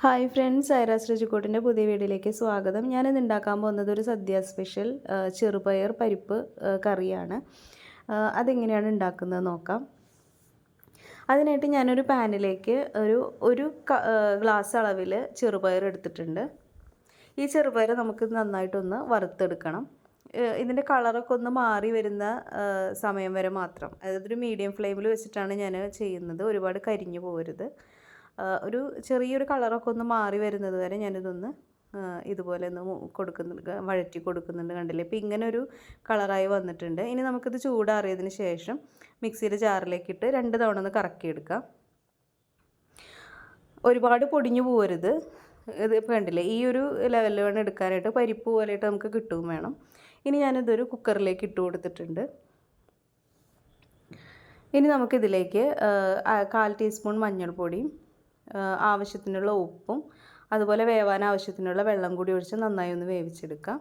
Hi friends, Aira's രുചിക്കൂട്ടിൻ്റെ പുതിയ വീഡിയോയിലേക്ക് സ്വാഗതം. ഞാനിന്ന് ഉണ്ടാക്കാൻ പോകുന്നത് ഒരു സദ്യ സ്പെഷ്യൽ ചെറുപയർ പരിപ്പ് കറിയാണ്. അതെങ്ങനെയാണ് ഉണ്ടാക്കുന്നത് നോക്കാം. അതിനായിട്ട് ഞാനൊരു പാനിലേക്ക് ഒരു ഗ്ലാസ് അളവിൽ ചെറുപയർ എടുത്തിട്ടുണ്ട്. ഈ ചെറുപയർ നമുക്ക് നന്നായിട്ടൊന്ന് വറുത്തെടുക്കണം. ഇതിൻ്റെ കളറൊക്കെ ഒന്ന് മാറി വരുന്ന സമയം വരെ മാത്രം, അതായത് ഒരു മീഡിയം ഫ്ലെയിമിൽ വെച്ചിട്ടാണ് ഞാൻ ചെയ്യുന്നത്. ഒരുപാട് കരിഞ്ഞു പോകരുത്. ഒരു ചെറിയൊരു കളറൊക്കെ ഒന്ന് മാറി വരുന്നത് വരെ ഞാനിതൊന്ന് ഇതുപോലെ ഒന്ന് വഴറ്റി കൊടുക്കുന്നുണ്ട്. കണ്ടില്ലേ, ഇപ്പം ഇങ്ങനെ ഒരു കളറായി വന്നിട്ടുണ്ട്. ഇനി നമുക്കിത് ചൂടാറിയതിന് ശേഷം മിക്സിയുടെ ജാറിലേക്കിട്ട് 2 തവണ ഒന്ന് കറക്കിയെടുക്കാം. ഒരുപാട് പൊടിഞ്ഞു പോകരുത്. ഇത് ഇപ്പം കണ്ടില്ലേ, ഈ ഒരു ലെവലിൽ വേണം എടുക്കാനായിട്ട്. പരിപ്പ് പോലെയായിട്ട് നമുക്ക് കിട്ടുകയും വേണം. ഇനി ഞാനിതൊരു കുക്കറിലേക്ക് ഇട്ട് കൊടുത്തിട്ടുണ്ട്. ഇനി നമുക്കിതിലേക്ക് 1/4 ടീസ്പൂൺ മഞ്ഞൾപ്പൊടിയും ആവശ്യത്തിനുള്ള ഉപ്പും അതുപോലെ വേവാൻ ആവശ്യത്തിനുള്ള വെള്ളം കൂടി ഒഴിച്ച് നന്നായി ഒന്ന് വേവിച്ചെടുക്കാം.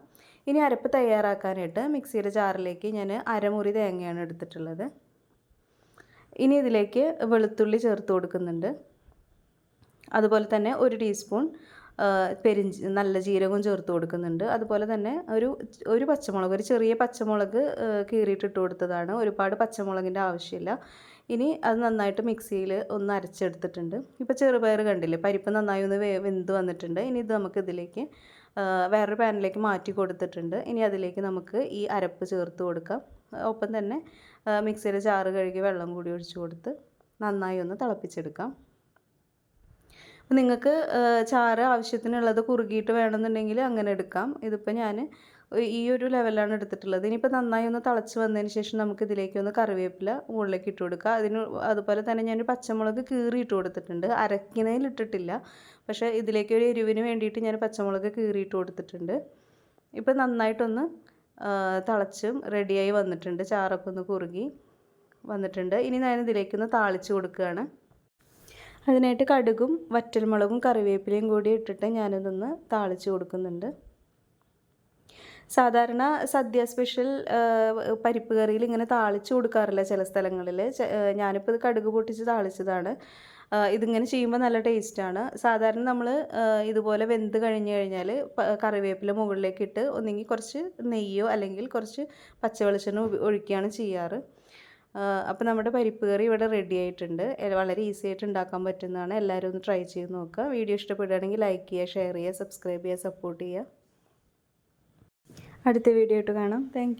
ഇനി അരപ്പ് തയ്യാറാക്കാനായിട്ട് മിക്സിയുടെ ജാറിലേക്ക് ഞാൻ അരമുറി തേങ്ങയാണ് എടുത്തിട്ടുള്ളത്. ഇനി ഇതിലേക്ക് വെളുത്തുള്ളി ചേർത്ത് കൊടുക്കുന്നുണ്ട്. അതുപോലെ തന്നെ 1 ടീസ്പൂൺ നല്ല ജീരകവും ചേർത്ത് കൊടുക്കുന്നുണ്ട്. അതുപോലെ തന്നെ ഒരു പച്ചമുളക്, ഒരു ചെറിയ പച്ചമുളക് കീറിയിട്ടിട്ട് കൊടുത്തതാണ്. ഒരുപാട് പച്ചമുളകിൻ്റെ ആവശ്യമില്ല. ഇനി അത് നന്നായിട്ട് മിക്സിയിൽ ഒന്ന് അരച്ചെടുത്തിട്ടുണ്ട്. ഇപ്പോൾ ചെറുപയർ കണ്ടില്ലേ, പരിപ്പ് നന്നായി ഒന്ന് വെന്ത് വന്നിട്ടുണ്ട്. ഇനി ഇത് നമുക്കിതിലേക്ക് വേറൊരു പാനിലേക്ക് മാറ്റി കൊടുത്തിട്ടുണ്ട്. ഇനി അതിലേക്ക് നമുക്ക് ഈ അരപ്പ് ചേർത്ത് കൊടുക്കാം. ഒപ്പം തന്നെ മിക്സിയുടെ ജാറ് കഴുകി വെള്ളം കൂടി ഒഴിച്ച് കൊടുത്ത് നന്നായി ഒന്ന് തിളപ്പിച്ചെടുക്കാം. നിങ്ങൾക്ക് ചാറ് ആവശ്യത്തിനുള്ളത് കുറുകിയിട്ട് വേണമെന്നുണ്ടെങ്കിൽ അങ്ങനെ എടുക്കാം. ഇതിപ്പോൾ ഞാൻ ഈ ഒരു ലെവലാണ് എടുത്തിട്ടുള്ളത്. ഇനിയിപ്പോൾ നന്നായി ഒന്ന് തിളച്ച് വന്നതിന് ശേഷം നമുക്ക് ഇതിലേക്ക് ഒന്ന് കറിവേപ്പില മുകളിലേക്ക് ഇട്ട് കൊടുക്കുക. അതുപോലെ തന്നെ ഞാൻ പച്ചമുളക് കീറി ഇട്ട് കൊടുത്തിട്ടുണ്ട്. അരയ്ക്കുന്നതിൽ ഇട്ടിട്ടില്ല, പക്ഷേ ഇതിലേക്ക് ഒരു എരിവിന് വേണ്ടിയിട്ട് ഞാൻ പച്ചമുളക് കീറി ഇട്ട് കൊടുത്തിട്ടുണ്ട്. ഇപ്പോൾ നന്നായിട്ടൊന്ന് തിളച്ചും റെഡിയായി വന്നിട്ടുണ്ട്. ചാറൊക്കെ ഒന്ന് കുറുകി വന്നിട്ടുണ്ട്. ഇനി ഞാൻ ഇതിലേക്കൊന്ന് താളിച്ച് കൊടുക്കുകയാണ്. അതിനായിട്ട് കടുകും വറ്റൽമുളകും കറിവേപ്പിലയും കൂടി ഇട്ടിട്ട് ഞാനിതൊന്ന് താളിച്ച് കൊടുക്കുന്നുണ്ട്. സാധാരണ സദ്യ സ്പെഷ്യൽ പരിപ്പ് കറിയിൽ ഇങ്ങനെ താളിച്ച് കൊടുക്കാറില്ല ചില സ്ഥലങ്ങളിൽ. ഞാനിപ്പോൾ ഇത് കടുക് പൊട്ടിച്ച് താളിച്ചതാണ്. ഇതിങ്ങനെ ചെയ്യുമ്പോൾ നല്ല ടേസ്റ്റാണ്. സാധാരണ നമ്മൾ ഇതുപോലെ വെന്ത് കഴിഞ്ഞ് കഴിഞ്ഞാൽ കറിവേപ്പില മുകളിലേക്ക് ഇട്ട് ഒന്നെങ്കിൽ കുറച്ച് നെയ്യോ അല്ലെങ്കിൽ കുറച്ച് പച്ചവെളിച്ചെണ്ണ ഒഴിക്കുകയാണ് ചെയ്യാറ്. അപ്പോൾ നമ്മുടെ പരിപ്പ് കറി ഇവിടെ റെഡി ആയിട്ടുണ്ട്. വളരെ ഈസി ആയിട്ട് ഉണ്ടാക്കാൻ പറ്റുന്നതാണ്. എല്ലാവരും ഒന്ന് ട്രൈ ചെയ്ത് നോക്കുക. വീഡിയോ ഇഷ്ടപ്പെടുകയാണെങ്കിൽ ലൈക്ക് ചെയ്യുക, ഷെയർ ചെയ്യുക, സബ്സ്ക്രൈബ് ചെയ്യുക, സപ്പോർട്ട് ചെയ്യുക. അടുത്ത വീഡിയോ ആയിട്ട് കാണാം. Thank you.